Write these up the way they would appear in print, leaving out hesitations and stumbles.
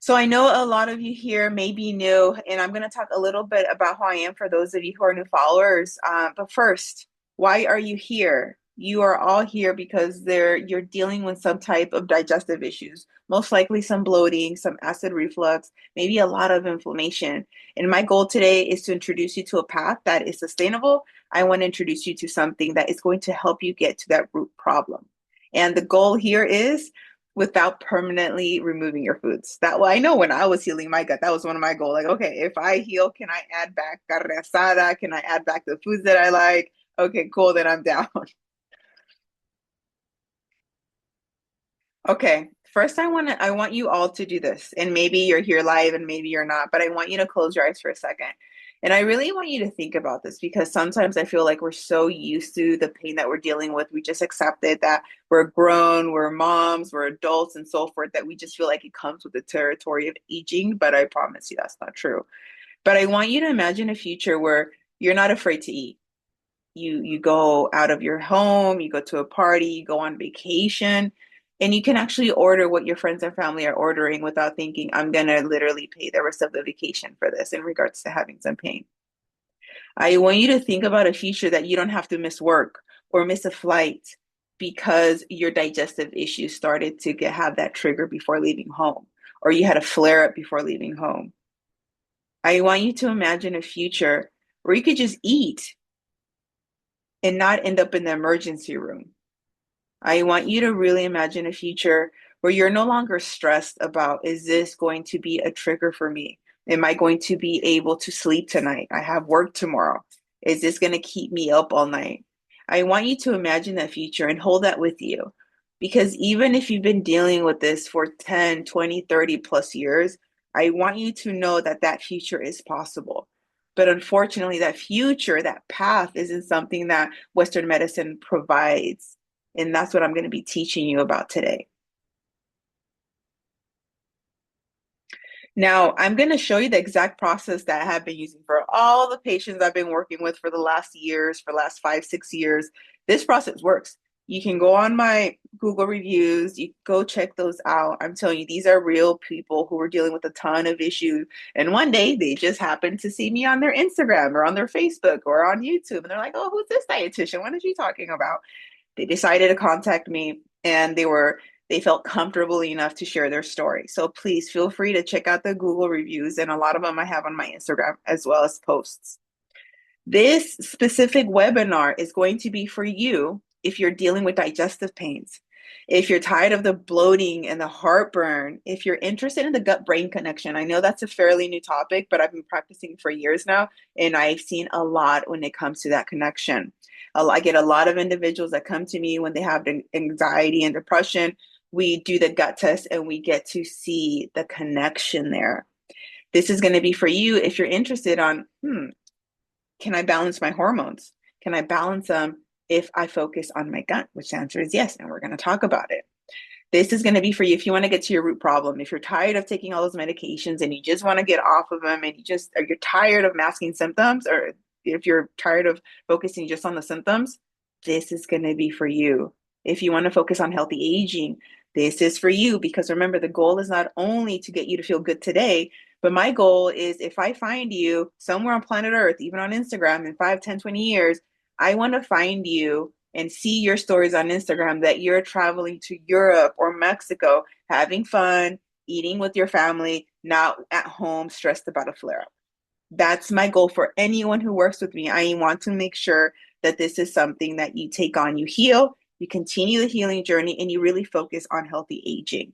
So I know a lot of you here may be new, and I'm going to talk a little bit about who I am for those of you who are new followers. But first, why are you here? You are all here because you're dealing with some type of digestive issues, most likely some bloating, some acid reflux, maybe a lot of inflammation. And my goal today is to introduce you to a path that is sustainable. I want to introduce you to something that is going to help you get to that root problem. And the goal here is without permanently removing your foods. That way, I know when I was healing my gut, that was one of my goals. Like, okay, if I heal, can I add back carne asada? Can I add back the foods that I like? Okay, cool, then I'm down. Okay, first I want you all to do this. And maybe you're here live and maybe you're not, but I want you to close your eyes for a second. And I really want you to think about this because sometimes I feel like we're so used to the pain that we're dealing with. We just accepted that we're grown, we're moms, we're adults, and so forth, that we just feel like it comes with the territory of aging. But I promise you that's not true. But I want you to imagine a future where you're not afraid to eat. You go out of your home, you go to a party, you go on vacation, and you can actually order what your friends and family are ordering without thinking, I'm gonna literally pay the rest of the vacation for this in regards to having some pain. I want you to think about a future that you don't have to miss work or miss a flight because your digestive issues started to have that trigger before leaving home, or you had a flare up before leaving home. I want you to imagine a future where you could just eat and not end up in the emergency room. I want you to really imagine a future where you're no longer stressed about, is this going to be a trigger for me? Am I going to be able to sleep tonight? I have work tomorrow. Is this going to keep me up all night? I want you to imagine that future and hold that with you. Because even if you've been dealing with this for 10, 20, 30 plus years, I want you to know that that future is possible. But unfortunately, that future, that path isn't something that Western medicine provides. And that's what I'm going to be teaching you about today. Now, I'm going to show you the exact process that I have been using for all the patients I've been working with for the last years, for the last 5, 6 years. This process works. You can go on my Google reviews, you go check those out. I'm telling you, these are real people who are dealing with a ton of issues. And one day they just happened to see me on their Instagram or on their Facebook or on YouTube. And they're like, oh, who's this dietitian? What is she talking about? They decided to contact me and they felt comfortable enough to share their story. So please feel free to check out the Google reviews, and a lot of them I have on my Instagram as well as posts. This specific webinar is going to be for you if you're dealing with digestive pains, if you're tired of the bloating and the heartburn, if you're interested in the gut brain connection. I know that's a fairly new topic, but I've been practicing for years now, and I've seen a lot when it comes to that connection. I get a lot of individuals that come to me when they have anxiety and depression. We do the gut test and we get to see the connection there. This is going to be for you if you're interested on, can I balance my hormones? Can I balance them if I focus on my gut? Which the answer is yes, and we're going to talk about it. This is going to be for you if you want to get to your root problem. If you're tired of taking all those medications and you just want to get off of them, and you're tired of masking symptoms, or if you're tired of focusing just on the symptoms, this is going to be for you. If you want to focus on healthy aging, this is for you, because remember, the goal is not only to get you to feel good today, but my goal is if I find you somewhere on planet Earth, even on Instagram in 5, 10, 20 years, I want to find you and see your stories on Instagram that you're traveling to Europe or Mexico, having fun, eating with your family, not at home stressed about a flare up. That's my goal for anyone who works with me. I want to make sure that this is something that you take on, you heal, you continue the healing journey, and you really focus on healthy aging.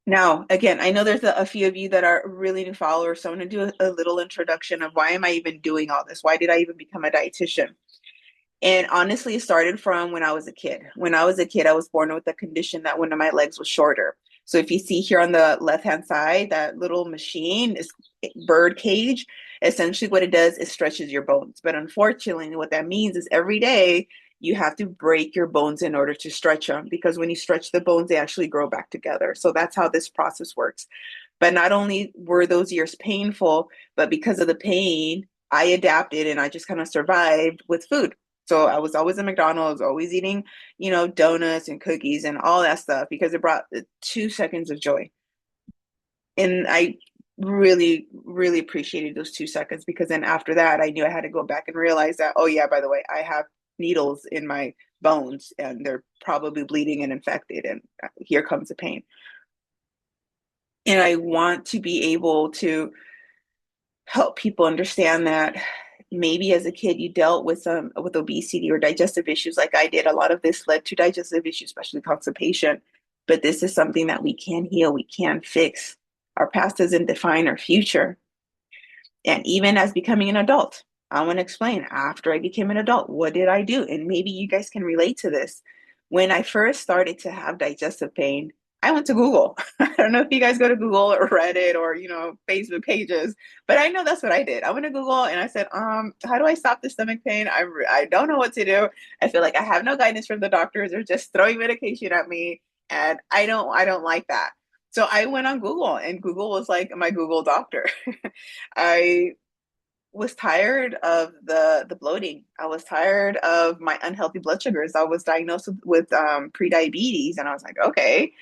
Now, again, I know there's a few of you that are really new followers, so I'm going to do a little introduction of why am I even doing all this? Why did I even become a dietitian? And honestly, it started from when I was a kid. When I was a kid, I was born with a condition that one of my legs was shorter. So if you see here on the left-hand side, that little machine is bird cage. Essentially what it does is stretches your bones. But unfortunately, what that means is every day you have to break your bones in order to stretch them, because when you stretch the bones, they actually grow back together. So that's how this process works. But not only were those years painful, but because of the pain, I adapted and I just kind of survived with food. So I was always at McDonald's, always eating, donuts and cookies and all that stuff because it brought 2 seconds of joy. And I really, really appreciated those 2 seconds because then after that, I knew I had to go back and realize that, oh, yeah, by the way, I have needles in my bones and they're probably bleeding and infected. And here comes the pain. And I want to be able to help people understand that maybe as a kid you dealt with obesity or digestive issues like I did. A lot of this led to digestive issues, especially constipation. But this is something that we can heal, we can fix. Our past doesn't define our future. And even as becoming an adult, I want to explain after I became an adult, what did I do? And maybe you guys can relate to this. When I first started to have digestive pain, I went to Google. I don't know if you guys go to Google or Reddit or, Facebook pages, but I know that's what I did. I went to Google and I said, how do I stop the stomach pain? I don't know what to do. I feel like I have no guidance from the doctors. They're just throwing medication at me, and I don't like that. So I went on Google, and Google was like my Google doctor. I was tired of the bloating. I was tired of my unhealthy blood sugars. I was diagnosed with pre-diabetes, and I was like, okay,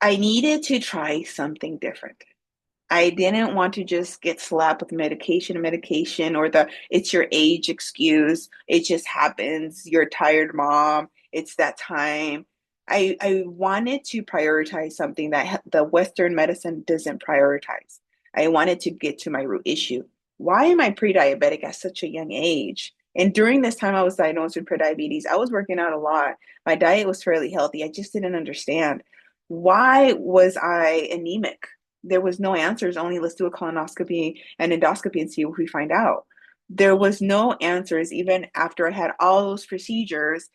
I needed to try something different. I didn't want to just get slapped with medication, or the it's your age excuse. It just happens. You're a tired mom. It's that time. I wanted to prioritize something that the Western medicine doesn't prioritize. I wanted to get to my root issue. Why am I pre-diabetic at such a young age? And during this time I was diagnosed with prediabetes, I was working out a lot. My diet was fairly healthy. I just didn't understand. Why was I anemic? There was no answers, only let's do a colonoscopy and endoscopy and see what we find out. There was no answers even after I had all those procedures.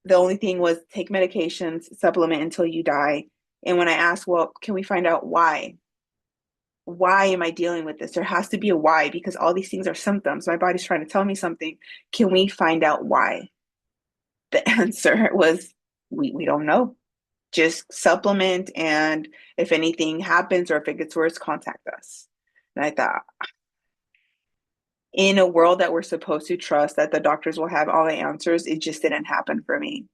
The only thing was take medications, supplement until you die. And when I asked, well, can we find out why? Why am I dealing with this? There has to be a why because all these things are symptoms. My body's trying to tell me something. Can we find out why? The answer was we don't know. Just supplement, and if anything happens or if it gets worse, contact us. And I thought, in a world that we're supposed to trust that the doctors will have all the answers, it just didn't happen for me.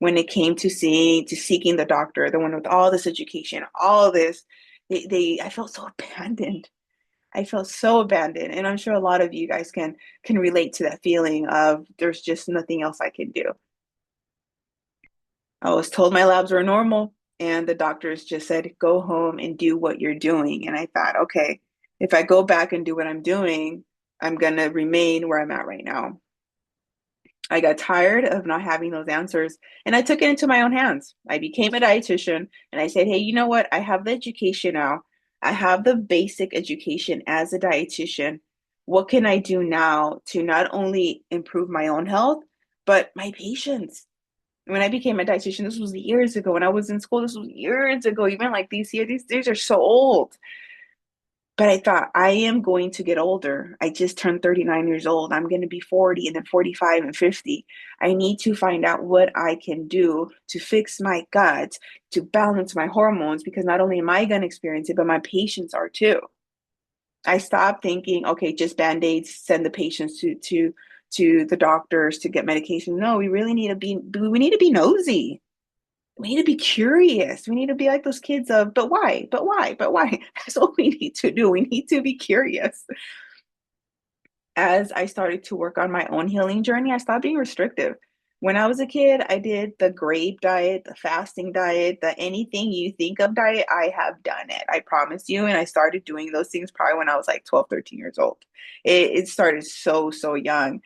When it came to seeking the doctor, the one with all this education, all this, I felt so abandoned. I felt so abandoned. And I'm sure a lot of you guys can relate to that feeling of there's just nothing else I can do. I was told my labs were normal, and the doctors just said, go home and do what you're doing. And I thought, okay, if I go back and do what I'm doing, I'm going to remain where I'm at right now. I got tired of not having those answers, and I took it into my own hands. I became a dietitian, and I said, hey, you know what? I have the education now. I have the basic education as a dietitian. What can I do now to not only improve my own health, but my patients? When I became a dietitian, this was years ago. When I was in school, this was years ago. Even like these days are so old. But I thought, I am going to get older. I just turned 39 years old. I'm going to be 40 and then 45 and 50. I need to find out what I can do to fix my gut, to balance my hormones, because not only am I going to experience it, but my patients are too. I stopped thinking, okay, just band-aids, send the patients to the doctors to get medication. No, we need to be nosy. We need to be curious. We need to be like those kids of, but why? But why? But why? That's all we need to do. We need to be curious. As I started to work on my own healing journey, I stopped being restrictive. When I was a kid, I did the grape diet, the fasting diet, the anything you think of diet. I have done it. I promise you. And I started doing those things probably when I was like 12, 13 years old. It started so young.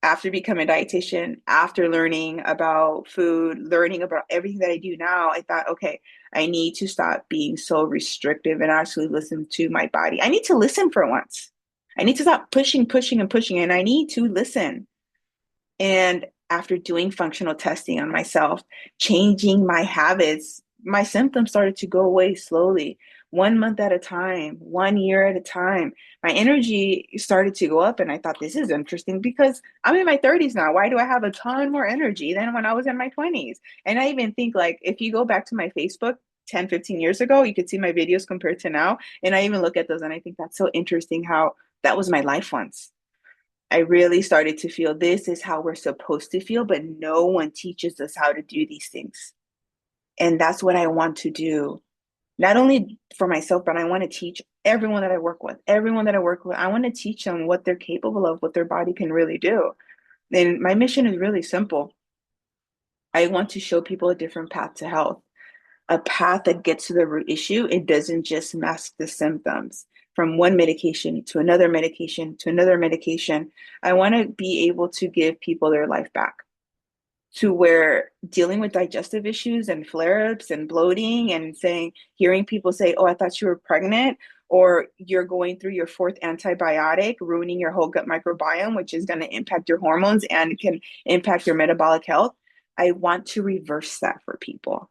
After becoming a dietitian, after learning about food, learning about everything that I do now, I thought, okay, I need to stop being so restrictive and actually listen to my body. I need to listen for once. I need to stop pushing, and pushing, and I need to listen. And after doing functional testing on myself, changing my habits, my symptoms started to go away slowly, 1 month at a time, 1 year at a time. My energy started to go up, and I thought, this is interesting because I'm in my 30s now. Why do I have a ton more energy than when I was in my 20s? And I even think, like, if you go back to my Facebook 10, 15 years ago, you could see my videos compared to now. And I even look at those and I think that's so interesting how that was my life once. I really started to feel this is how we're supposed to feel, but no one teaches us how to do these things. And that's what I want to do. Not only for myself, but I want to teach everyone that I work with, everyone that I work with. I want to teach them what they're capable of, what their body can really do. And my mission is really simple. I want to show people a different path to health, a path that gets to the root issue. It doesn't just mask the symptoms from one medication to another medication to another medication. I want to be able to give people their life back to where dealing with digestive issues and flare-ups and bloating and saying, hearing people say, oh, I thought you were pregnant, or you're going through your fourth antibiotic, ruining your whole gut microbiome, which is going to impact your hormones and can impact your metabolic health. I want to reverse that for people.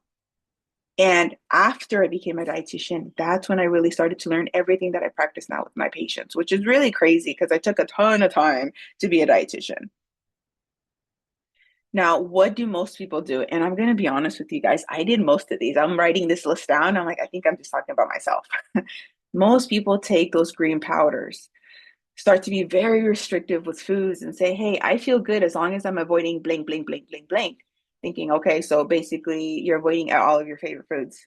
And after I became a dietitian, that's when I really started to learn everything that I practice now with my patients, which is really crazy because I took a ton of time to be a dietitian. Now, what do most people do? And I'm going to be honest with you guys, I did most of these. I'm writing this list down. I'm like, I think I'm just talking about myself. Most people take those green powders, start to be very restrictive with foods and say, hey, I feel good as long as I'm avoiding blank, blank, blank, blank, blank. Thinking, okay, so basically you're avoiding all of your favorite foods.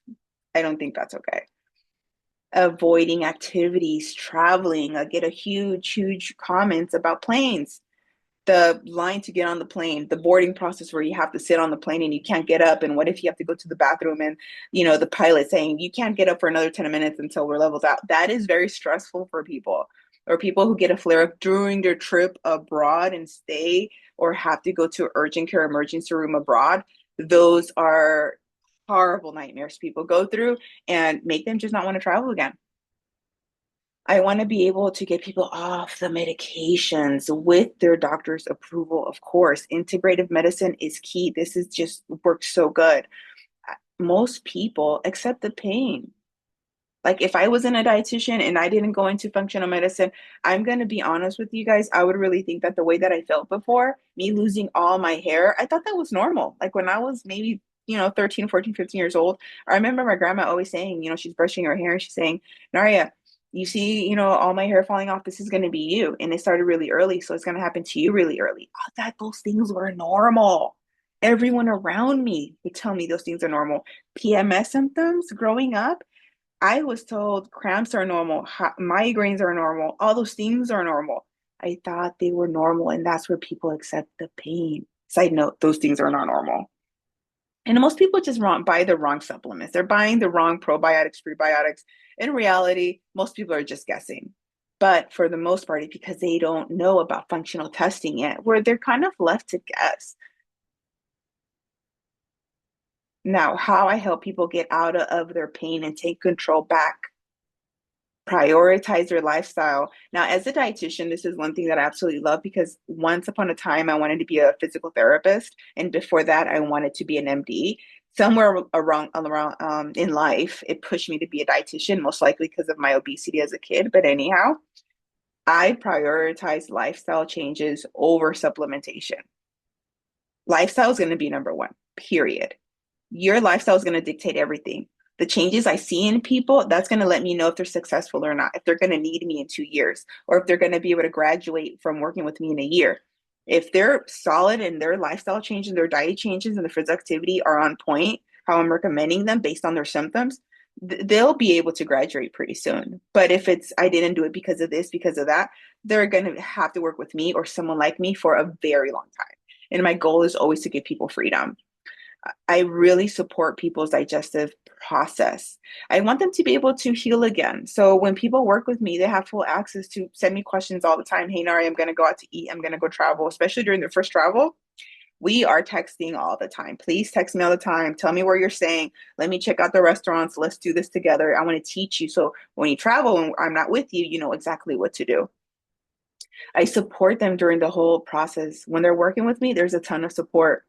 I don't think that's okay. Avoiding activities, traveling. I get a huge comments about planes, the line to get on the plane, the boarding process where you have to sit on the plane and you can't get up. And what if you have to go to the bathroom and, the pilot saying you can't get up for another 10 minutes until we're leveled out. That is very stressful for people, or people who get a flare up during their trip abroad and stay or have to go to urgent care emergency room abroad. Those are horrible nightmares people go through and make them just not want to travel again. I want to be able to get people off the medications with their doctor's approval, of course. Integrative medicine is key. This is just works so good. Most people accept the pain. Like if I wasn't a dietitian and I didn't go into functional medicine, I'm going to be honest with you guys. I would really think that the way that I felt before, me losing all my hair, I thought that was normal. Like when I was maybe, 13, 14, 15 years old, I remember my grandma always saying, she's brushing her hair and she's saying, Naria, you see, all my hair falling off, this is going to be you. And it started really early. So it's going to happen to you really early. I thought those things were normal. Everyone around me would tell me those things are normal. PMS symptoms growing up, I was told cramps are normal, migraines are normal, all those things are normal. I thought they were normal, and that's where people accept the pain. Side note, those things are not normal. And most people just buy the wrong supplements. They're buying the wrong probiotics, prebiotics. In reality, most people are just guessing. But for the most part, it's because they don't know about functional testing yet, where they're kind of left to guess. Now, how I help people get out of their pain and take control back, prioritize their lifestyle. Now, as a dietitian, this is one thing that I absolutely love because once upon a time, I wanted to be a physical therapist. And before that, I wanted to be an MD. Somewhere around in life, it pushed me to be a dietitian, most likely because of my obesity as a kid. But anyhow, I prioritize lifestyle changes over supplementation. Lifestyle is going to be number one, period. Your lifestyle is going to dictate everything. The changes I see in people, that's going to let me know if they're successful or not, if they're going to need me in 2 years, or if they're going to be able to graduate from working with me in a year. If they're solid in their lifestyle changes, their diet changes, and the physical activity are on point, how I'm recommending them based on their symptoms, they'll be able to graduate pretty soon. But if it's, I didn't do it because of this, because of that, they're going to have to work with me or someone like me for a very long time. And my goal is always to give people freedom. I really support people's digestive process. I want them to be able to heal again. So when people work with me, they have full access to send me questions all the time. Hey, Nari, I'm going to go out to eat. I'm going to go travel, especially during their first travel. We are texting all the time. Please text me all the time. Tell me where you're staying. Let me check out the restaurants. Let's do this together. I want to teach you. So when you travel and I'm not with you, you know exactly what to do. I support them during the whole process. When they're working with me, there's a ton of support.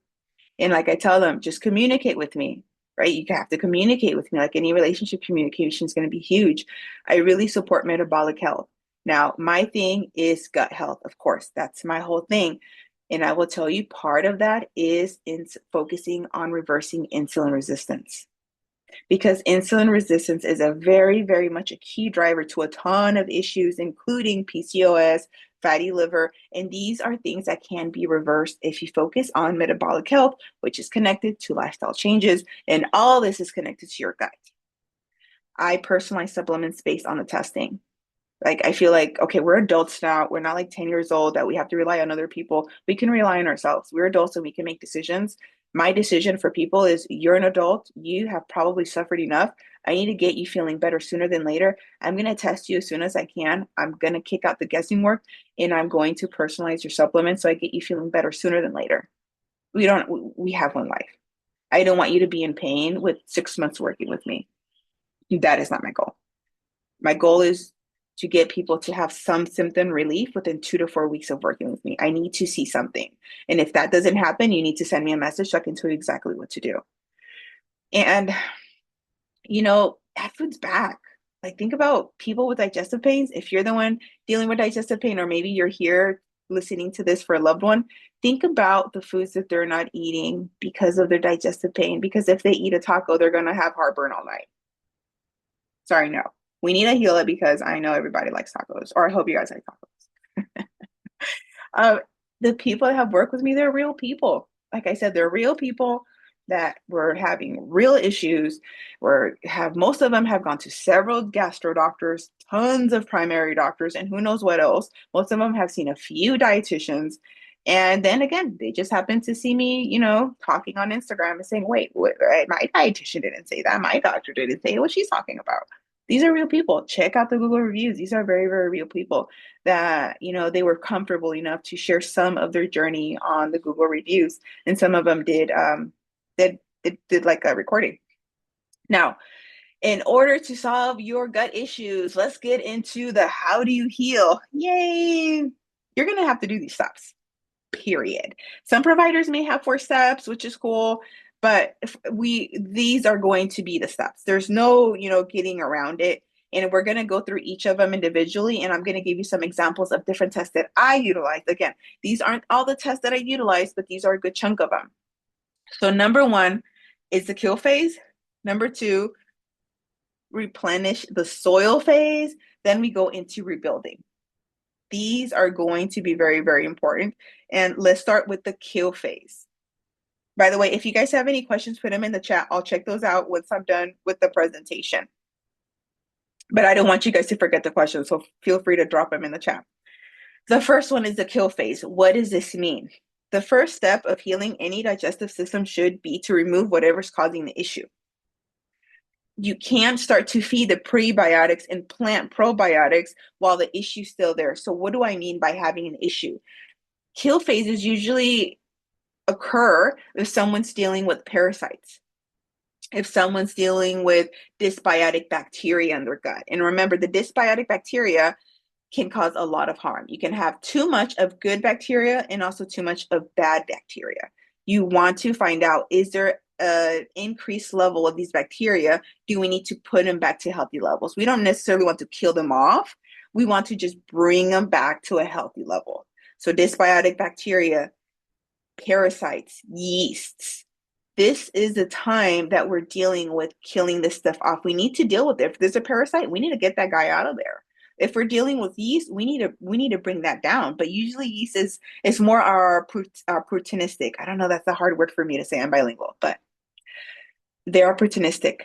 And like I tell them, just communicate with me, right? You have to communicate with me. Like any relationship, communication is going to be huge. I really support metabolic health. Now, my thing is gut health, of course. That's my whole thing. And I will tell you, part of that is in focusing on reversing insulin resistance because insulin resistance is a very much a key driver to a ton of issues, including PCOS, fatty liver. And these are things that can be reversed if you focus on metabolic health, which is connected to lifestyle changes. And all this is connected to your gut. I personalize supplements based on the testing. Like, I feel like, okay, we're adults now. We're not like 10 years old that we have to rely on other people. We can rely on ourselves. We're adults and we can make decisions. My decision for people is you're an adult. You have probably suffered enough. I need to get you feeling better sooner than later. I'm going to test you as soon as I can. I'm going to kick out the guessing work and I'm going to personalize your supplements so I get you feeling better sooner than later. We have one life. I don't want you to be in pain with 6 months working with me. That is not my goal. My goal is to get people to have some symptom relief within 2 to 4 weeks of working with me. I need to see something. And if that doesn't happen, you need to send me a message so I can tell you exactly what to do. And, that food's back. Like, think about people with digestive pains. If you're the one dealing with digestive pain, or maybe you're here listening to this for a loved one, think about the foods that they're not eating because of their digestive pain. Because if they eat a taco, they're going to have heartburn all night. Sorry, no. We need to heal it because I know everybody likes tacos, or I hope you guys like tacos. Uh, the people that have worked with me, they're real people. Like I said, they're real people that were having real issues. Most of them have gone to several gastro doctors, tons of primary doctors, and who knows what else. Most of them have seen a few dietitians. And then again, they just happen to see me, talking on Instagram and saying, wait, my dietitian didn't say that. My doctor didn't say what she's talking about. These are real people. Check out the Google reviews. These are very, very real people that, they were comfortable enough to share some of their journey on the Google reviews. And some of them did like a recording. Now, in order to solve your gut issues, let's get into the how do you heal. Yay! You're going to have to do these steps, period. Some providers may have 4 steps, which is cool, but these are going to be the steps. There's no, getting around it. And we're going to go through each of them individually. And I'm going to give you some examples of different tests that I utilize. Again, these aren't all the tests that I utilize, but these are a good chunk of them. So number 1 is the kill phase. Number 2, replenish the soil phase. Then we go into rebuilding. These are going to be very, very important. And let's start with the kill phase. By the way, if you guys have any questions, put them in the chat. I'll check those out once I'm done with the presentation. But I don't want you guys to forget the questions, so feel free to drop them in the chat. The first one is the kill phase. What does this mean? The first step of healing any digestive system should be to remove whatever's causing the issue. You can't start to feed the prebiotics and plant probiotics while the issue's still there. So what do I mean by having an issue? Kill phases usually occur if someone's dealing with parasites, if someone's dealing with dysbiotic bacteria in their gut. And remember, the dysbiotic bacteria can cause a lot of harm. You can have too much of good bacteria and also too much of bad bacteria. You want to find out, is there an increased level of these bacteria? Do we need to put them back to healthy levels? We don't necessarily want to kill them off. We want to just bring them back to a healthy level. So dysbiotic bacteria, parasites, yeasts. This is the time that we're dealing with killing this stuff off. We need to deal with it. If there's a parasite, we need to get that guy out of there. If we're dealing with yeast, we need to bring that down. But usually yeast is more our opportunistic. I don't know, that's a hard word for me to say. I'm bilingual, but they're opportunistic.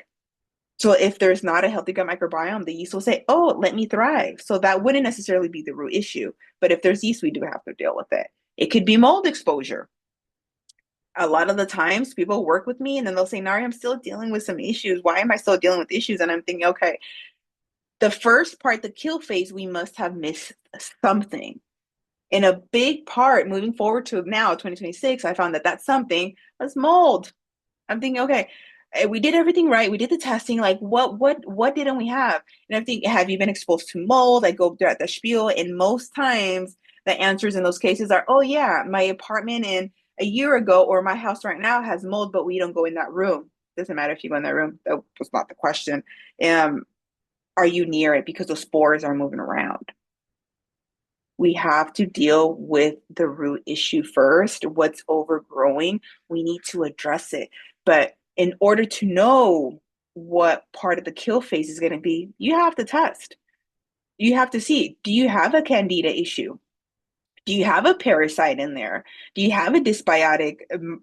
So if there's not a healthy gut microbiome, the yeast will say, oh, let me thrive. So that wouldn't necessarily be the root issue. But if there's yeast, we do have to deal with it. It could be mold exposure. A lot of the times people work with me and then they'll say, Nari, I'm still dealing with some issues. Why am I still dealing with issues? And I'm thinking, okay, the first part, the kill phase, we must have missed something. And a big part moving forward to now, 2026, I found that something was mold. I'm thinking, okay, we did everything right. We did the testing. Like, what didn't we have? And I'm thinking, have you been exposed to mold? I go throughout the spiel, and most times the answers in those cases are, oh yeah, my apartment in a year ago or my house right now has mold, but we don't go in that room. Doesn't matter if you go in that room. That was not the question. Are you near it? Because those spores are moving around. We have to deal with the root issue first. What's overgrowing, we need to address it. But in order to know what part of the kill phase is going to be, you have to test. You have to see, do you have a candida issue? Do you have a parasite in there? Do you have a dysbiotic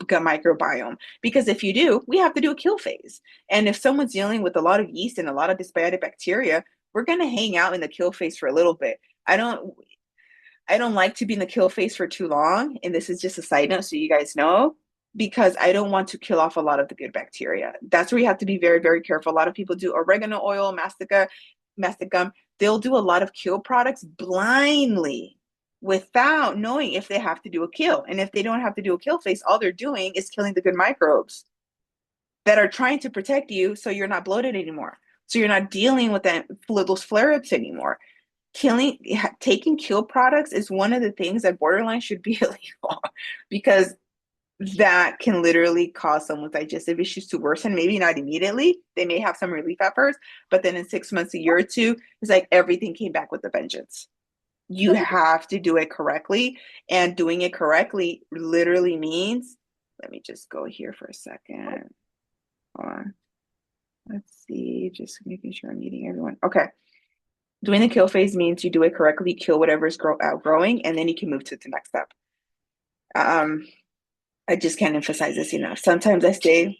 gut microbiome? Because if you do, we have to do a kill phase. And if someone's dealing with a lot of yeast and a lot of dysbiotic bacteria, we're going to hang out in the kill phase for a little bit. I don't I don't like to be in the kill phase for too long. And this is just a side note so you guys know, because I don't want to kill off a lot of the good bacteria. That's where you have to be very, very careful. A lot of people do oregano oil, masticum. They'll do a lot of kill products blindly without knowing if they have to do a kill. And if they don't have to do a kill phase, all they're doing is killing the good microbes that are trying to protect you so you're not bloated anymore. So you're not dealing with those flare-ups anymore. Taking kill products is one of the things that borderline should be illegal because that can literally cause someone's digestive issues to worsen. Maybe not immediately. They may have some relief at first, but then in 6 months, a year or two, it's like everything came back with a vengeance. You have to do it correctly. And doing it correctly literally means, let me just go here for a second. Hold on. Let's see, just making sure I'm meeting everyone. Okay. Doing the kill phase means you do it correctly, kill whatever's outgrowing, and then you can move to the next step. I just can't emphasize this enough. Sometimes I stay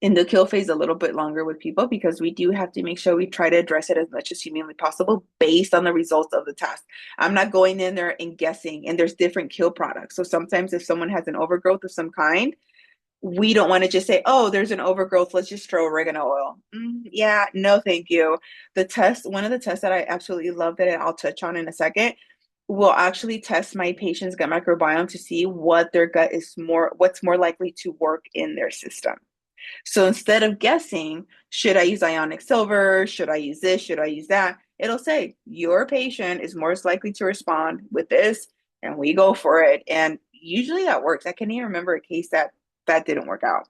in the kill phase a little bit longer with people because we do have to make sure we try to address it as much as humanly possible based on the results of the test. I'm not going in there and guessing, and there's different kill products. So sometimes if someone has an overgrowth of some kind, we don't want to just say, oh, there's an overgrowth, let's just throw oregano oil. Yeah, no, thank you. One of the tests that I absolutely love that I'll touch on in a second, will actually test my patient's gut microbiome to see what their gut what's more likely to work in their system. So instead of guessing, should I use ionic silver? Should I use this? Should I use that? It'll say your patient is most likely to respond with this, and we go for it. And usually that works. I can't even remember a case that didn't work out.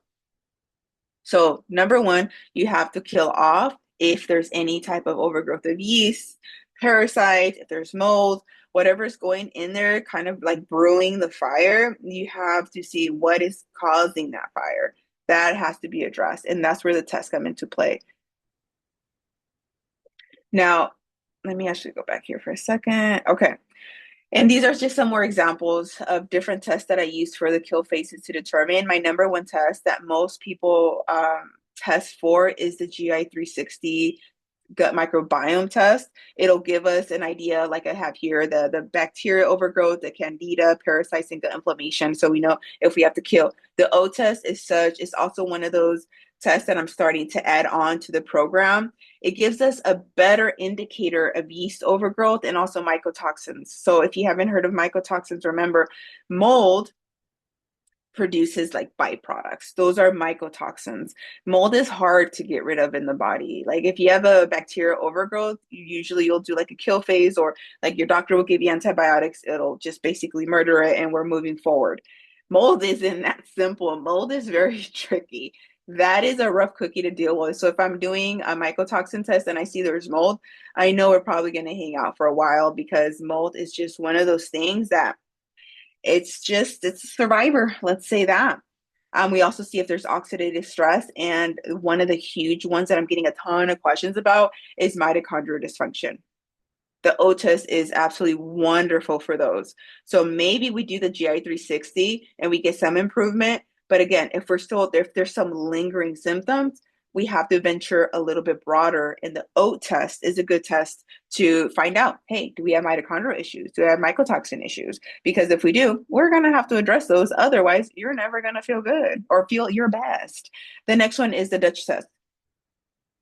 So number one, you have to kill off if there's any type of overgrowth of yeast, parasites, if there's mold, whatever's going in there, kind of like brewing the fire, you have to see what is causing that fire. That has to be addressed. And that's where the tests come into play. Now, let me actually go back here for a second. Okay. And these are just some more examples of different tests that I use for the kill phases to determine. My number one test that most people test for is the GI 360 gut microbiome test. It'll give us an idea, like I have here, the bacteria overgrowth, the candida, parasites, and gut inflammation. So we know if we have to kill. The O test is also one of those tests that I'm starting to add on to the program. It gives us a better indicator of yeast overgrowth and also mycotoxins. So if you haven't heard of mycotoxins, remember mold produces like byproducts. Those are mycotoxins. Mold is hard to get rid of in the body. Like if you have a bacterial overgrowth, you'll do like a kill phase, or like your doctor will give you antibiotics. It'll just basically murder it and we're moving forward. Mold isn't that simple. Mold is very tricky. That is a rough cookie to deal with. So if I'm doing a mycotoxin test and I see there's mold, I know we're probably going to hang out for a while because mold is just one of those things that it's a survivor. Let's say that. We also see if there's oxidative stress. And one of the huge ones that I'm getting a ton of questions about is mitochondrial dysfunction. The O test is absolutely wonderful for those. So maybe we do the GI 360 and we get some improvement. But again, if there's some lingering symptoms, we have to venture a little bit broader. And the O test is a good test to find out, hey, do we have mitochondrial issues? Do we have mycotoxin issues? Because if we do, we're going to have to address those. Otherwise, you're never going to feel good or feel your best. The next one is the Dutch test.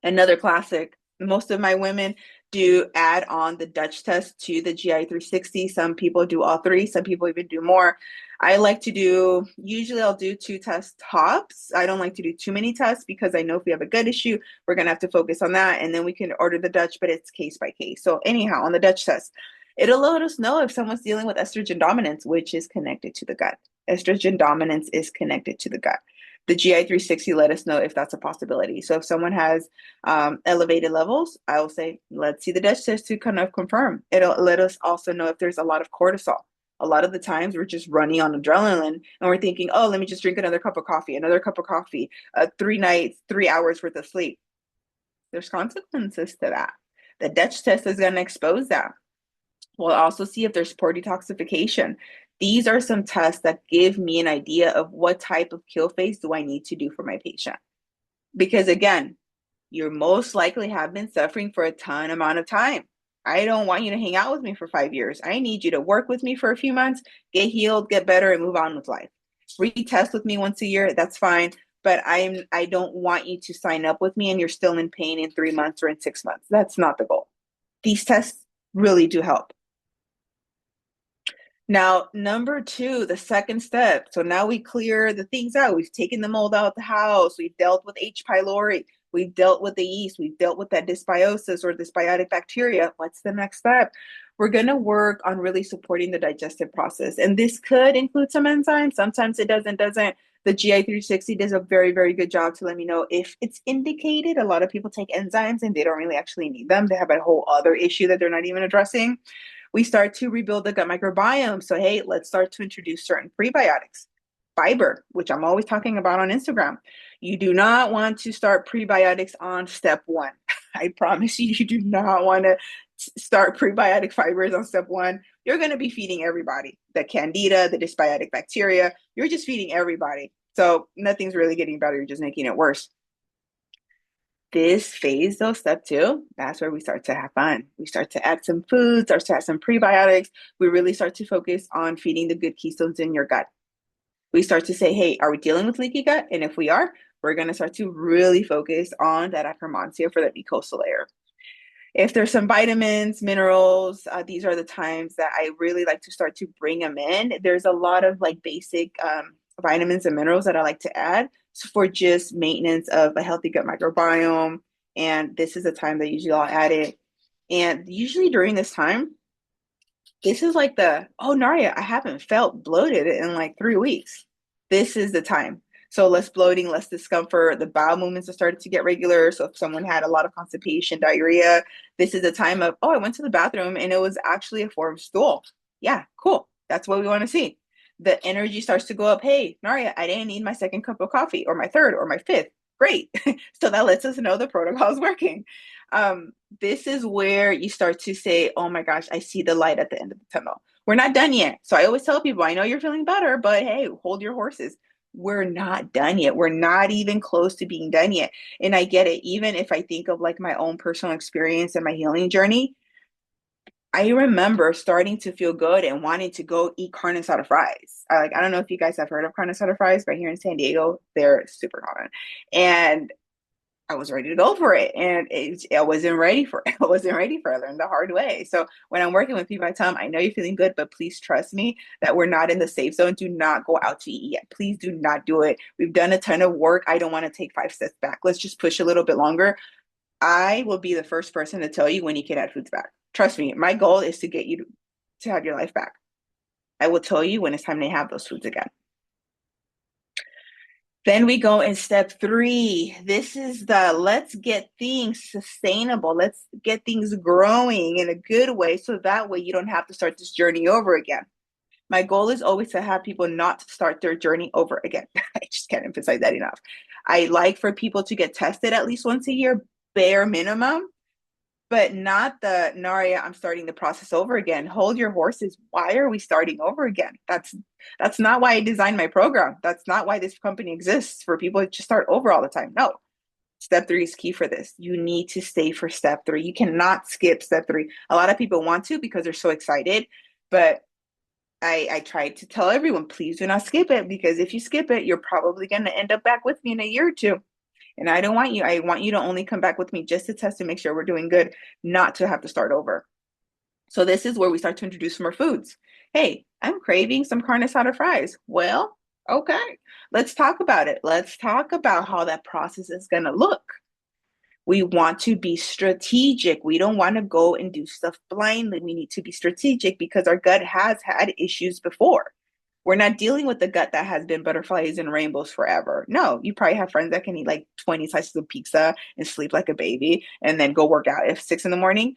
Another classic. Most of my women do add on the Dutch test to the GI 360. Some people do all three. Some people even do more. Usually I'll do 2 tests tops. I don't like to do too many tests because I know if we have a gut issue, we're going to have to focus on that. And then we can order the Dutch, but it's case by case. So anyhow, on the Dutch test, it'll let us know if someone's dealing with estrogen dominance, which is connected to the gut. Estrogen dominance is connected to the gut. The GI 360 let us know if that's a possibility. So if someone has elevated levels, I will say, let's see the Dutch test to kind of confirm. It'll let us also know if there's a lot of cortisol. A lot of the times we're just running on adrenaline and we're thinking, oh, let me just drink another cup of coffee, 3 nights, 3 hours worth of sleep. There's consequences to that. The Dutch test is going to expose that. We'll also see if there's pore detoxification. These are some tests that give me an idea of what type of kill phase do I need to do for my patient. Because again, you most likely have been suffering for a ton amount of time. I don't want you to hang out with me for 5 years. I need you to work with me for a few months, get healed, get better, and move on with life. Retest with me once a year, that's fine. But I don't want you to sign up with me and you're still in pain in 3 months or in 6 months. That's not the goal. These tests really do help. Now, number two, the second step. So now we clear the things out. We've taken the mold out of the house. We've dealt with H. pylori. We've dealt with the yeast. We've dealt with that dysbiosis or dysbiotic bacteria. What's the next step? We're going to work on really supporting the digestive process. And this could include some enzymes. Sometimes it doesn't. The GI 360 does a very, very good job to let me know if it's indicated. A lot of people take enzymes and they don't really actually need them. They have a whole other issue that they're not even addressing. We start to rebuild the gut microbiome. So, hey, let's start to introduce certain prebiotics. Fiber, which I'm always talking about on Instagram. You do not want to start prebiotics on step one. I promise you, you do not want to start prebiotic fibers on step one. You're going to be feeding everybody the candida, the dysbiotic bacteria. You're just feeding everybody. So nothing's really getting better. You're just making it worse. This phase, though, step two, that's where we start to have fun. We start to add some foods, start to add some prebiotics. We really start to focus on feeding the good keystones in your gut. We start to say, hey, are we dealing with leaky gut? And if we are, we're going to start to really focus on that Akkermansia for that mucosal layer. If there's some vitamins, minerals, these are the times that I really like to start to bring them in. There's a lot of like basic vitamins and minerals that I like to add for just maintenance of a healthy gut microbiome. And this is the time that usually I'll add it. And usually during this time, this is like oh, Naria, I haven't felt bloated in like 3 weeks. This is the time. So less bloating, less discomfort. The bowel movements have started to get regular. So if someone had a lot of constipation, diarrhea, this is the time of, oh, I went to the bathroom and it was actually a form of stool. Yeah, cool. That's what we want to see. The energy starts to go up. Hey, Naria, I didn't need my second cup of coffee or my third or my fifth. Great. So that lets us know the protocol is working. This is where you start to say, oh my gosh, I see the light at the end of the tunnel. We're not done yet. So I always tell people, I know you're feeling better, but hey, hold your horses. We're not done yet. We're not even close to being done yet. And I get it. Even if I think of like my own personal experience and my healing journey, I remember starting to feel good and wanting to go eat carne asada fries. I don't know if you guys have heard of carne asada fries, but here in San Diego, they're super common. And I was ready to go for it. And I wasn't ready for it. I wasn't ready for it. I learned the hard way. So when I'm working with people, I tell them, I know you're feeling good, but please trust me that we're not in the safe zone. Do not go out to eat yet. Please do not do it. We've done a ton of work. I don't want to take 5 steps back. Let's just push a little bit longer. I will be the first person to tell you when you can add foods back. Trust me, my goal is to get you to have your life back. I will tell you when it's time to have those foods again. Then we go in step three. This is let's get things sustainable. Let's get things growing in a good way so that way you don't have to start this journey over again. My goal is always to have people not start their journey over again. I just can't emphasize that enough. I like for people to get tested at least once a year, bare minimum, but not the Naria, I'm starting the process over again. Hold your horses. Why are we starting over again? That's not why I designed my program. That's not why this company exists, for people to start over all the time. No. Step three is key for this. You need to stay for step three. You cannot skip step three. A lot of people want to because they're so excited, but I try to tell everyone, please do not skip it, because if you skip it, you're probably going to end up back with me in a year or two. And I don't want you. I want you to only come back with me just to test to make sure we're doing good, not to have to start over. So this is where we start to introduce more foods. Hey, I'm craving some carne asada fries. Well, okay, let's talk about it. Let's talk about how that process is going to look. We want to be strategic. We don't want to go and do stuff blindly. We need to be strategic because our gut has had issues before. We're not dealing with the gut that has been butterflies and rainbows forever. No, you probably have friends that can eat like 20 slices of pizza and sleep like a baby and then go work out at 6 in the morning.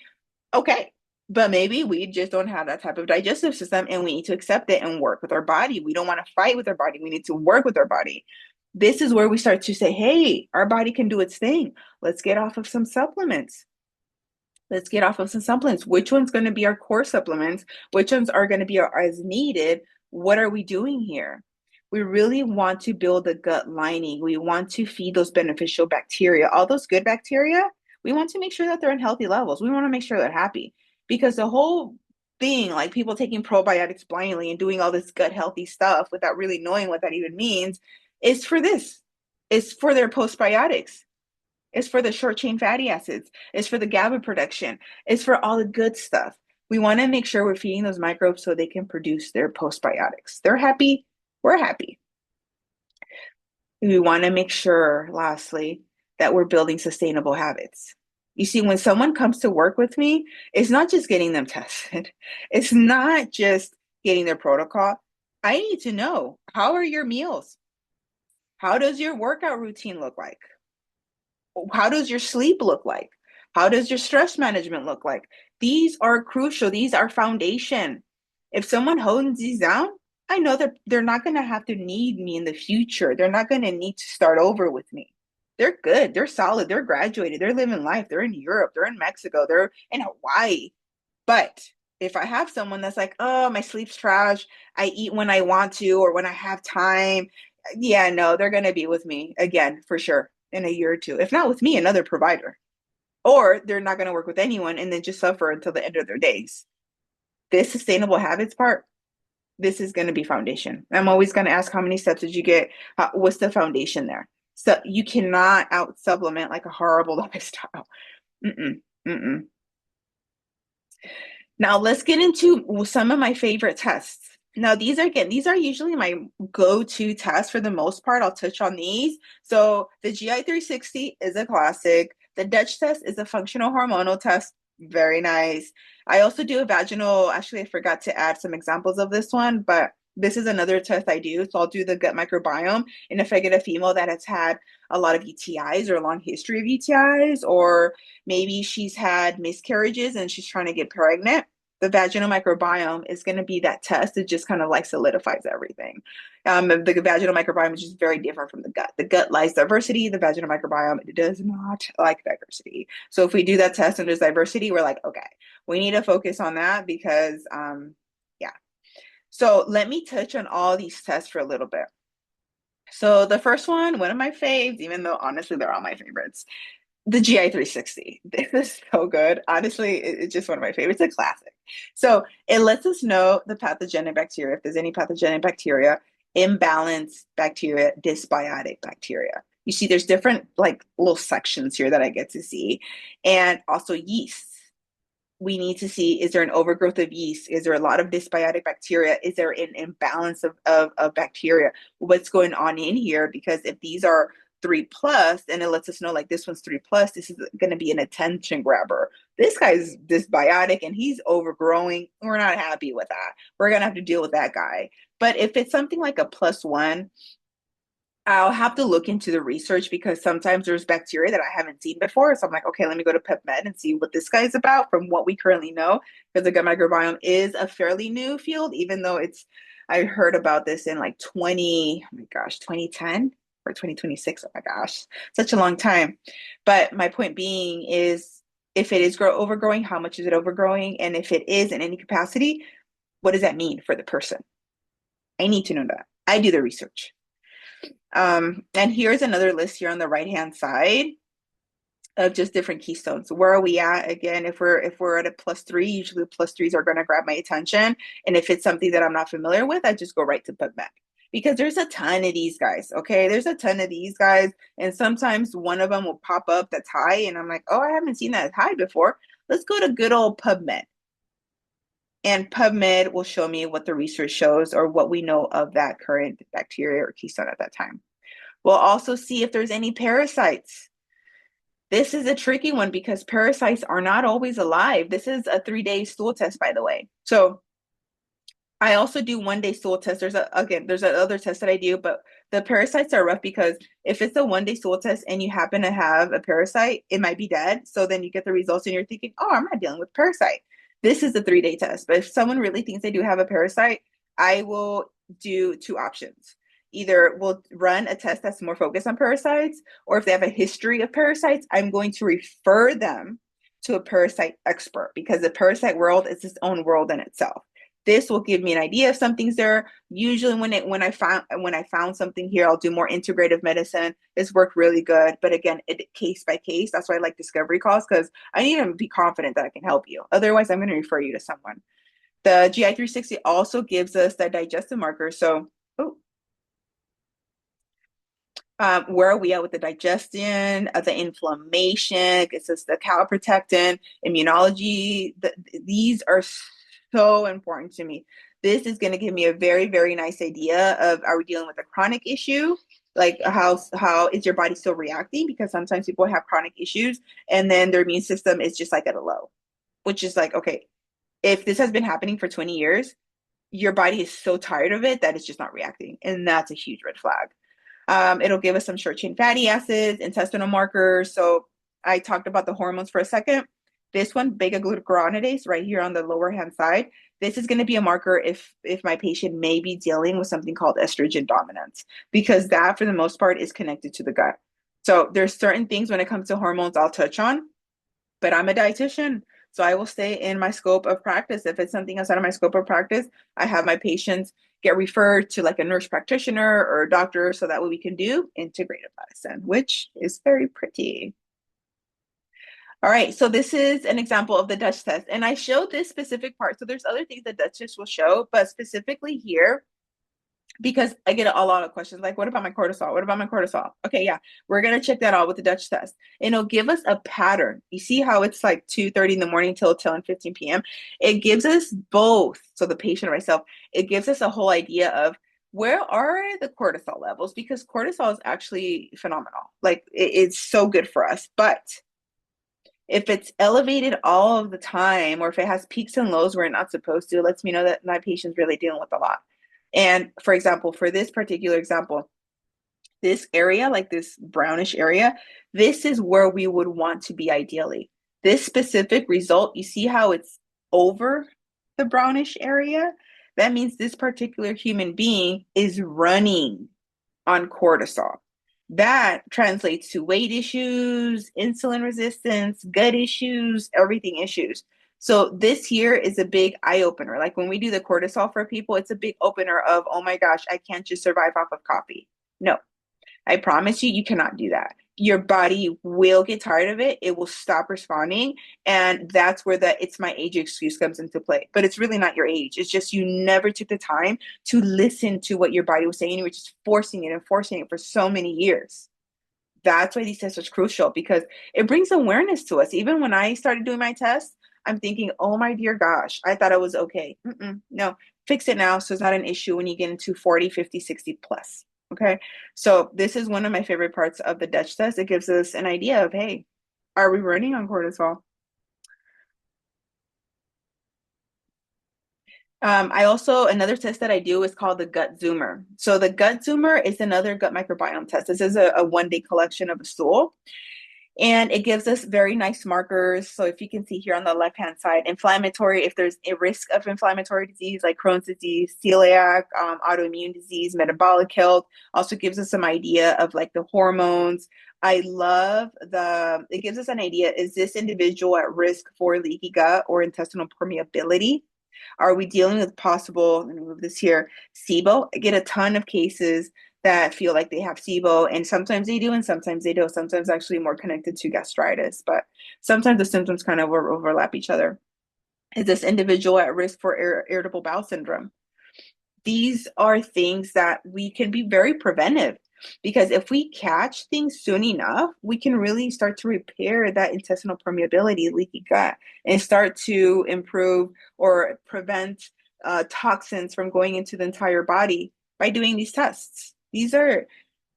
Okay. But maybe we just don't have that type of digestive system and we need to accept it and work with our body. We don't want to fight with our body. We need to work with our body. This is where we start to say, hey, our body can do its thing. Let's get off of some supplements. Let's get off of some supplements. Which one's going to be our core supplements? Which ones are going to be our, as needed? What are we doing here? We really want to build a gut lining. We want to feed those beneficial bacteria, all those good bacteria. We want to make sure that they're in healthy levels. We want to make sure they're happy because the whole thing, like people taking probiotics blindly and doing all this gut healthy stuff without really knowing what that even means, is for this. It's for their postbiotics. It's for the short chain fatty acids. It's for the GABA production. It's for all the good stuff. We want to make sure we're feeding those microbes so they can produce their postbiotics. They're happy. We're happy. We want to make sure, lastly, that we're building sustainable habits. You see, when someone comes to work with me, it's not just getting them tested. It's not just getting their protocol. I need to know, how are your meals? How does your workout routine look like? How does your sleep look like? How does your stress management look like? These are crucial. These are foundation. If someone hones these down, I know that they're not going to have to need me in the future. They're not going to need to start over with me. They're good. They're solid. They're graduated. They're living life. They're in Europe. They're in Mexico. They're in Hawaii. But if I have someone that's like, oh, my sleep's trash, I eat when I want to or when I have time, yeah, no, they're going to be with me again for sure in a year or two. If not with me, another provider. Or they're not going to work with anyone and then just suffer until the end of their days. This sustainable habits part, this is going to be foundation. I'm always going to ask, how many steps did you get? What's the foundation there? So you cannot out supplement like a horrible lifestyle. Mm-mm, mm-mm. Now let's get into some of my favorite tests. Now these are usually my go-to tests for the most part. I'll touch on these. So the GI 360 is a classic. The Dutch test is a functional hormonal test. Very nice. I also do a vaginal. Actually, I forgot to add some examples of this one, but this is another test I do. So I'll do the gut microbiome. And if I get a female that has had a lot of UTIs or a long history of UTIs, or maybe she's had miscarriages and she's trying to get pregnant, the vaginal microbiome is going to be that test. It just kind of like solidifies everything. The vaginal microbiome is just very different from the gut. The gut likes diversity. The vaginal microbiome does not like diversity. So if we do that test and there's diversity, we're like, okay, we need to focus on that because, yeah. So let me touch on all these tests for a little bit. So the first one of my faves, even though honestly they're all my favorites, the GI 360. This is so good. Honestly, it's just one of my favorites. It's a classic. So it lets us know the pathogenic bacteria, if there's any pathogenic bacteria, imbalanced bacteria, dysbiotic bacteria. You see, there's different like little sections here that I get to see, and also yeast. We need to see, is there an overgrowth of yeast? Is there a lot of dysbiotic bacteria? Is there an imbalance of bacteria? What's going on in here? Because if these are 3+, and it lets us know like this one's 3+, this is going to be an attention grabber. This guy's dysbiotic and he's overgrowing. We're not happy with that. We're going to have to deal with that guy. But if it's something like a +1, I'll have to look into the research because sometimes there's bacteria that I haven't seen before. So I'm like, okay, let me go to PubMed and see what this guy's about from what we currently know. Because the gut microbiome is a fairly new field, even though I heard about this in like 2010 or 2026. Oh my gosh, such a long time. But my point being is, if it is overgrowing, how much is it overgrowing? And if it is in any capacity, what does that mean for the person? I need to know that. I do the research. And here's another list here on the right-hand side of just different keystones. Where are we at? Again, if we're at a +3, usually +3s are going to grab my attention. And if it's something that I'm not familiar with, I just go right to PubMed. Because there's a ton of these guys, okay? There's a ton of these guys. And sometimes one of them will pop up that's high. And I'm like, oh, I haven't seen that high before. Let's go to good old PubMed. And PubMed will show me what the research shows or what we know of that current bacteria or keystone at that time. We'll also see if there's any parasites. This is a tricky one because parasites are not always alive. This is a 3-day stool test, by the way. So I also do 1-day stool test. There's another test that I do, but the parasites are rough because if it's a 1-day stool test and you happen to have a parasite, it might be dead. So then you get the results and you're thinking, oh, I'm not dealing with parasite. This is a 3-day test. But if someone really thinks they do have a parasite, I will do 2 options. Either we'll run a test that's more focused on parasites, or if they have a history of parasites, I'm going to refer them to a parasite expert because the parasite world is its own world in itself. This will give me an idea if something's there. Usually when I found something here, I'll do more integrative medicine. It's worked really good. But again, case by case. That's why I like discovery calls, because I need to be confident that I can help you. Otherwise, I'm going to refer you to someone. The GI 360 also gives us the digestive markers. So, where are we at with the digestion, the inflammation? It's just the caloprotectin, immunology. These are so important to me. This is going to give me a very, very nice idea of, are we dealing with a chronic issue? Like how is your body still reacting? Because sometimes people have chronic issues and then their immune system is just like at a low, which is like, okay, if this has been happening for 20 years, your body is so tired of it that it's just not reacting. And that's a huge red flag. It'll give us some short chain fatty acids, intestinal markers. So I talked about the hormones for a second. This one, beta glucuronidase, right here on the lower hand side. This is going to be a marker if my patient may be dealing with something called estrogen dominance, because that, for the most part, is connected to the gut. So there's certain things when it comes to hormones I'll touch on, but I'm a dietitian, so I will stay in my scope of practice. If it's something outside of my scope of practice, I have my patients get referred to like a nurse practitioner or a doctor, so that way we can do integrative medicine, which is very pretty. All right, so this is an example of the Dutch test, and I showed this specific part. So there's other things that Dutch test will show, but specifically here, because I get a lot of questions like, what about my cortisol? What about my cortisol? Okay, yeah, we're going to check that out with the Dutch test. And it'll give us a pattern. You see how it's like 2:30 in the morning till 10:15 p.m.? It gives us both. So the patient or myself, it gives us a whole idea of where are the cortisol levels, because cortisol is actually phenomenal. Like it's so good for us. But if it's elevated all of the time, or if it has peaks and lows where it's not supposed to, it lets me know that my patient's really dealing with a lot. And for example, for this particular example, this area, like this brownish area, this is where we would want to be ideally. This specific result, you see how it's over the brownish area? That means this particular human being is running on cortisol. That translates to weight issues, insulin resistance, gut issues, everything issues. So this here is a big eye opener. Like when we do the cortisol for people, it's a big opener of, oh my gosh, I can't just survive off of coffee. No, I promise you, you cannot do that. Your body will get tired of it. It will stop responding. And that's where the it's my age excuse comes into play. But it's really not your age. It's just you never took the time to listen to what your body was saying. You were just forcing it and forcing it for so many years. That's why these tests are crucial, because it brings awareness to us. Even when I started doing my tests, I'm thinking, oh my dear gosh, I thought I was okay. No, fix it now so it's not an issue when you get into 40, 50, 60 plus. Okay. So this is one of my favorite parts of the Dutch test. It gives us an idea of, hey, are we running on cortisol? I also, another test that I do is called the gut zoomer. So the gut zoomer is another gut microbiome test. This is a 1 day collection of a stool. And it gives us very nice markers. So if you can see here on the left-hand side, inflammatory, if there's a risk of inflammatory disease like Crohn's disease, celiac, autoimmune disease, metabolic health, also gives us some idea of like the hormones. I love it gives us an idea, is this individual at risk for leaky gut or intestinal permeability? Are we dealing with possible, let me move this here, SIBO? I get a ton of cases that feel like they have SIBO, and sometimes they do, and sometimes they don't. Sometimes actually more connected to gastritis, but sometimes the symptoms kind of overlap each other. Is this individual at risk for irritable bowel syndrome? These are things that we can be very preventive, because if we catch things soon enough, we can really start to repair that intestinal permeability, leaky gut, and start to improve or prevent toxins from going into the entire body by doing these tests. These are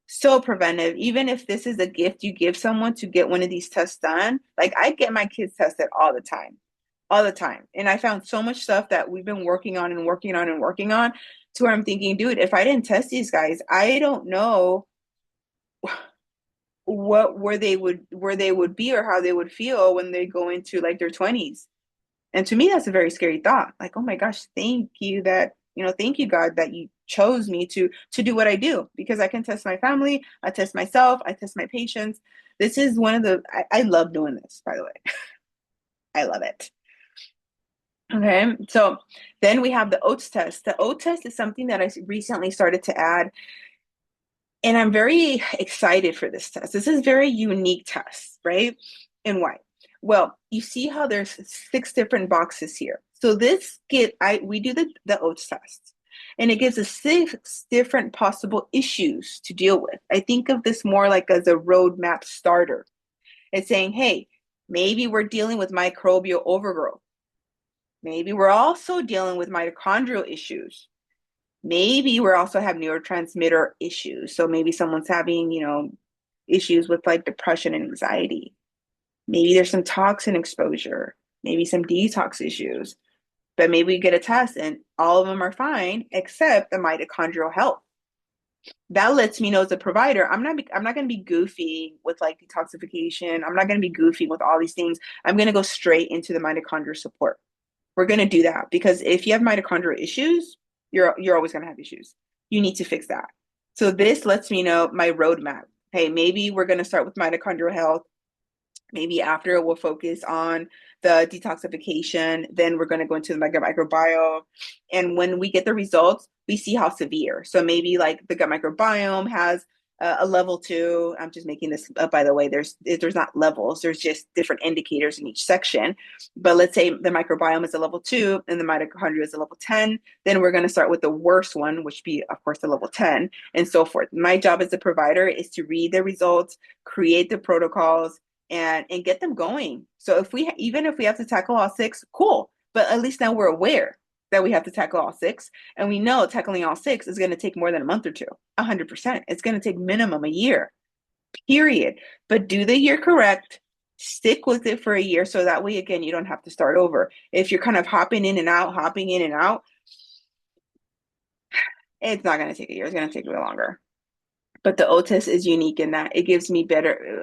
so preventive. Even if this is a gift you give someone to get one of these tests done, like I get my kids tested all the time, all the time. And I found so much stuff that we've been working on and working on and working on, to where I'm thinking, dude, if I didn't test these guys, I don't know where they would be or how they would feel when they go into like their 20s. And to me, that's a very scary thought. Like, oh my gosh, thank you, God, that you chose me to do what I do, because I can test my family, I test myself, I test my patients. This is one of the I love doing this, by the way. I love it. Okay, so then we have the oats test. The oat test is something that I recently started to add, and I'm very excited for this test. This is a very unique test, right? And why? Well, you see how there's 6 different boxes here. So this get I we do the oats test, and it gives us 6 different possible issues to deal with. I think of this more like as a roadmap starter. It's saying, hey, maybe we're dealing with microbial overgrowth. Maybe we're also dealing with mitochondrial issues. Maybe we're also have neurotransmitter issues. So maybe someone's having, issues with like depression and anxiety. Maybe there's some toxin exposure, maybe some detox issues. But maybe we get a test and all of them are fine except the mitochondrial health. That lets me know as a provider, I'm not going to be goofy with like detoxification. I'm not going to be goofy with all these things. I'm going to go straight into the mitochondrial support. We're going to do that because if you have mitochondrial issues, you're always going to have issues. You need to fix that. So this lets me know my roadmap. Hey, maybe we're going to start with mitochondrial health. Maybe after we'll focus on the detoxification. Then we're going to go into the gut microbiome. And when we get the results, we see how severe. So maybe like the gut microbiome has a level 2. I'm just making this up, by the way. There's not levels. There's just different indicators in each section. But let's say the microbiome is a level 2 and the mitochondria is a level 10. Then we're going to start with the worst one, which be, of course, the level 10 and so forth. My job as a provider is to read the results, create the protocols, and get them going. So even if we have to tackle all 6, cool. But at least now we're aware that we have to tackle all 6, and we know tackling all 6 is going to take more than a month or two. 100%. It's going to take minimum a year. Period. But do the year correct. Stick with it for a year so that way again you don't have to start over. If you're kind of hopping in and out, it's not going to take a year. It's going to take a little longer. But the OTIS is unique in that it gives me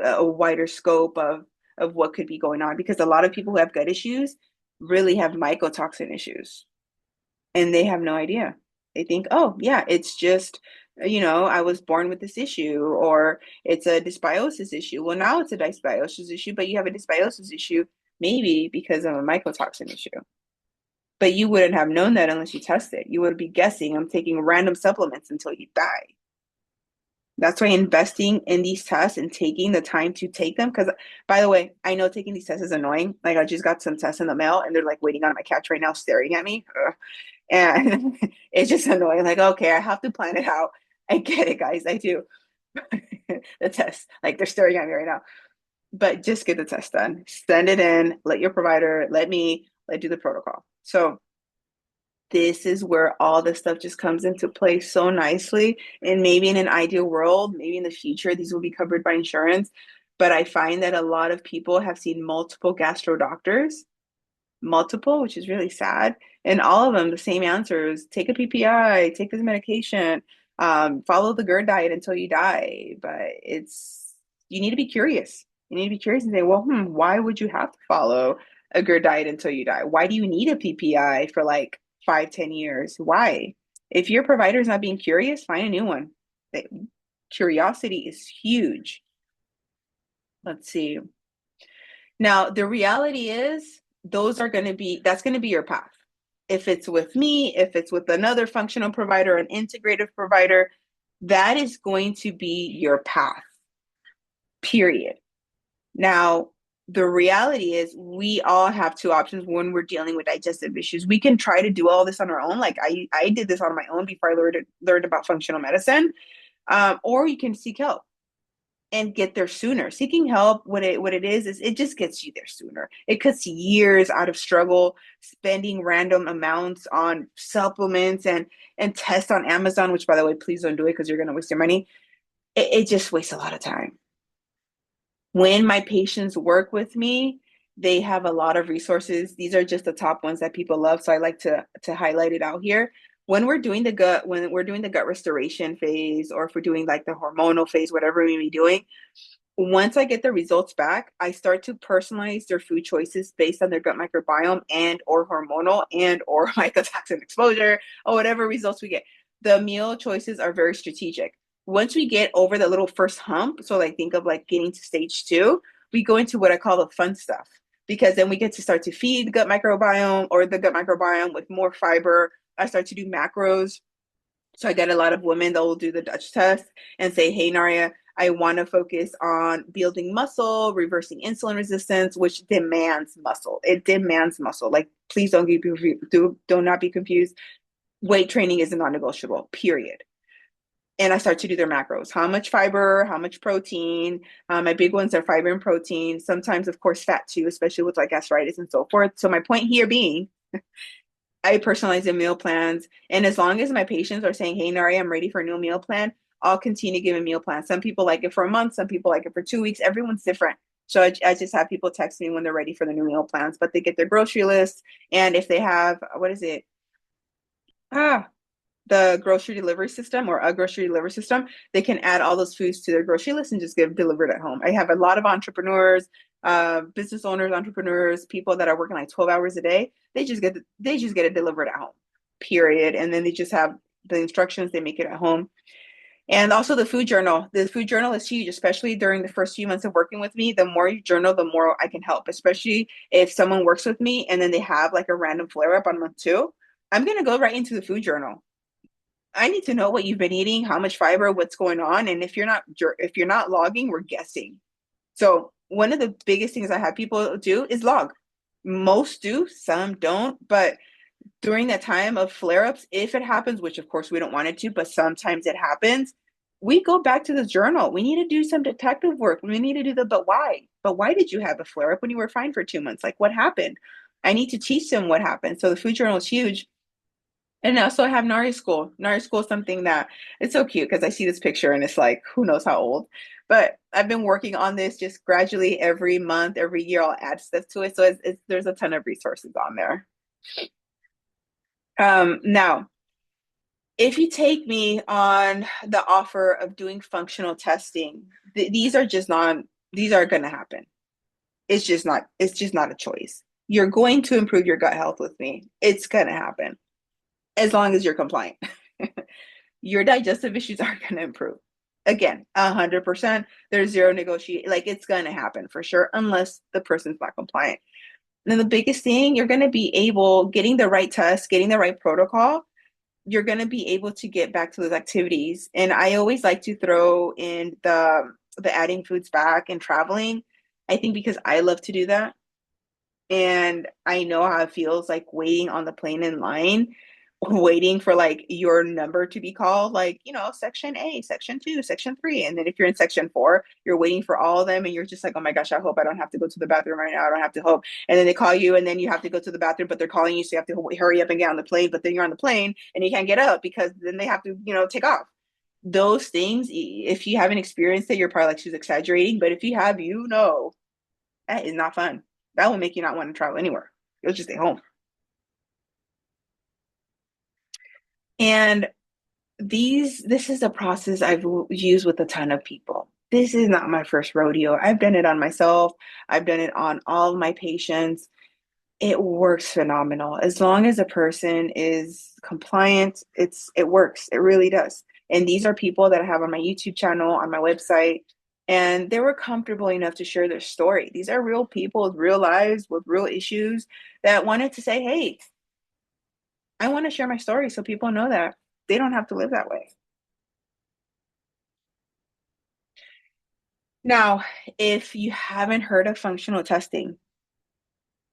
a wider scope of what could be going on because a lot of people who have gut issues really have mycotoxin issues and they have no idea. They think, oh yeah, it's just, I was born with this issue or it's a dysbiosis issue. Well, now it's a dysbiosis issue, but you have a dysbiosis issue maybe because of a mycotoxin issue. But you wouldn't have known that unless you tested. You would be guessing I'm taking random supplements until you die. That's why investing in these tests and taking the time to take them. Because, by the way, I know taking these tests is annoying. Like, I just got some tests in the mail and they're like waiting on my couch right now, staring at me. Ugh. And it's just annoying. Like, okay, I have to plan it out. I get it, guys. I do. The test, like, they're staring at me right now. But just get the test done. Send it in. Let your provider, let do the protocol. So, this is where all this stuff just comes into play so nicely. And maybe in an ideal world, maybe in the future, these will be covered by insurance. But I find that a lot of people have seen multiple gastro doctors, multiple, which is really sad. And all of them, the same answers: take a PPI, take this medication, follow the GERD diet until you die. But you need to be curious. You need to be curious and say, well, why would you have to follow a GERD diet until you die? Why do you need a PPI for like 5, 10 years? Why? If your provider is not being curious, find a new one. Curiosity is huge. Let's see. Now, the reality is that's going to be your path. If it's with me, if it's with another functional provider, an integrative provider, that is going to be your path, period. Now, the reality is we all have 2 options when we're dealing with digestive issues. We can try to do all this on our own. Like I did this on my own before I learned about functional medicine. Or you can seek help and get there sooner. Seeking help, what it is it just gets you there sooner. It cuts years out of struggle, spending random amounts on supplements and tests on Amazon, which by the way, please don't do it because you're going to waste your money. It just wastes a lot of time. When my patients work with me, they have a lot of resources. These are just the top ones that people love. So I like to highlight it out here. When we're doing the gut restoration phase, or if we're doing like the hormonal phase, whatever we may be doing, once I get the results back, I start to personalize their food choices based on their gut microbiome and or hormonal and or mycotoxin exposure or whatever results we get. The meal choices are very strategic. Once we get over the little first hump, so like think of like getting to stage 2, we go into what I call the fun stuff. because then we get to start to feed the gut microbiome or the gut microbiome with more fiber. I start to do macros. So I get a lot of women that will do the Dutch test and say, hey, Naria, I want to focus on building muscle, reversing insulin resistance, which demands muscle. It demands muscle. Like, please do not be confused. Weight training is a non-negotiable, period. And I start to do their macros. How much fiber, how much protein. My big ones are fiber and protein. Sometimes, of course, fat too, especially with like gastritis and so forth. So my point here being, I personalize the meal plans. And as long as my patients are saying, hey, Nari, I'm ready for a new meal plan, I'll continue giving meal plans. Some people like it for a month. Some people like it for 2 weeks. Everyone's different. So I just have people text me when they're ready for the new meal plans, but they get their grocery list. And if they have, what is it? Ah, the grocery delivery system or a grocery delivery system, they can add all those foods to their grocery list and just get delivered at home. I have a lot of entrepreneurs, business owners, entrepreneurs, people that are working like 12 hours a day. They just get it delivered at home, period. And then they just have the instructions, they make it at home. And also the food journal. The food journal is huge, especially during the first few months of working with me. The more you journal, the more I can help, especially if someone works with me and then they have like a random flare up on month two. I'm going to go right into the food journal. I need to know what you've been eating, how much fiber, what's going on, and if you're not logging, we're guessing. So one of the biggest things I have people do is log. Most do, some don't, but during that time of flare-ups, if it happens, which of course we don't want it to, but sometimes it happens, we go back to the journal. We need to do some detective work. We need to do the but why? But why did you have a flare-up when you were fine for 2 months? Like what happened? I need to teach them what happened. So the food journal is huge. And also I have Nari School. Nari School is something that it's so cute because I see this picture and it's like, who knows how old. But I've been working on this just gradually every month, every year I'll add stuff to it. So there's a ton of resources on there. Now, if you take me on the offer of doing functional testing, these are going to happen. It's just not a choice. You're going to improve your gut health with me. It's going to happen as long as you're compliant. Your digestive issues are going to improve. Again, 100%. There's zero negotiate. Like it's going to happen for sure, unless the person's not compliant. And then the biggest thing, you're going to be able, getting the right test, getting the right protocol, you're going to be able to get back to those activities. And I always like to throw in the adding foods back and traveling. I think because I love to do that. And I know how it feels like waiting on the plane in line, waiting for like your number to be called, like, section A, section two, section three. And then if you're in section four, you're waiting for all of them. And you're just like, oh my gosh, I hope I don't have to go to the bathroom right now. I don't have to hope. And then they call you and then you have to go to the bathroom, but they're calling you. So you have to hurry up and get on the plane. But then you're on the plane and you can't get up because then they have to, take off. Those things, if you haven't experienced it, you're probably like, she's exaggerating. But if you have, that is not fun. That will make you not want to travel anywhere. You'll just stay home. And this is a process I've used with a ton of people. This is not my first rodeo. I've done it on myself. I've done it on all of my patients. It works phenomenal. As long as a person is compliant, it works. It really does. And these are people that I have on my YouTube channel, on my website, and they were comfortable enough to share their story. These are real people with real lives, with real issues that wanted to say, hey, I want to share my story so people know that they don't have to live that way. Now, if you haven't heard of functional testing,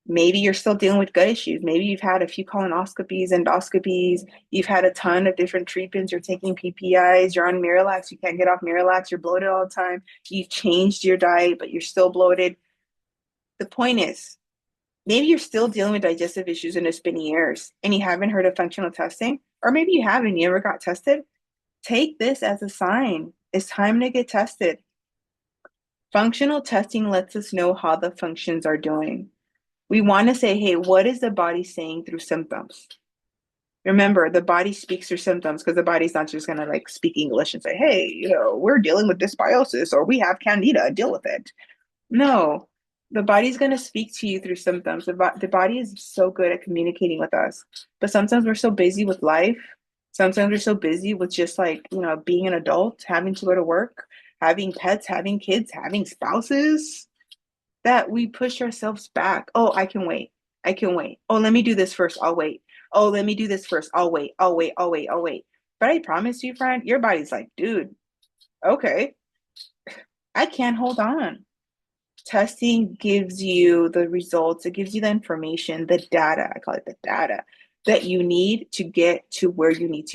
maybe you're still dealing with gut issues. Maybe you've had a few colonoscopies, endoscopies, you've had a ton of different treatments, you're taking PPIs, you're on Miralax, you can't get off Miralax, you're bloated all the time, you've changed your diet, but you're still bloated. The point is, maybe you're still dealing with digestive issues and it's been years and you haven't heard of functional testing, or maybe you haven't, you ever got tested. Take this as a sign. It's time to get tested. Functional testing lets us know how the functions are doing. We want to say, hey, what is the body saying through symptoms? Remember, the body speaks through symptoms because the body's not just going to like speak English and say, hey, we're dealing with dysbiosis or we have candida, deal with it. No, the body's going to speak to you through symptoms. The body is so good at communicating with us, but sometimes we're so busy with life. Sometimes we're so busy with just like, being an adult, having to go to work, having pets, having kids, having spouses. that we push ourselves back. Oh, I can wait. I can wait. Oh, let me do this first. I'll wait. Oh, let me do this first. I'll wait. I'll wait. I'll wait. I'll wait. But I promise you, friend, your body's like, dude, okay, I can't hold on. Testing gives you the results, it gives you the information, the data, I call it the data, that you need to get to where you need to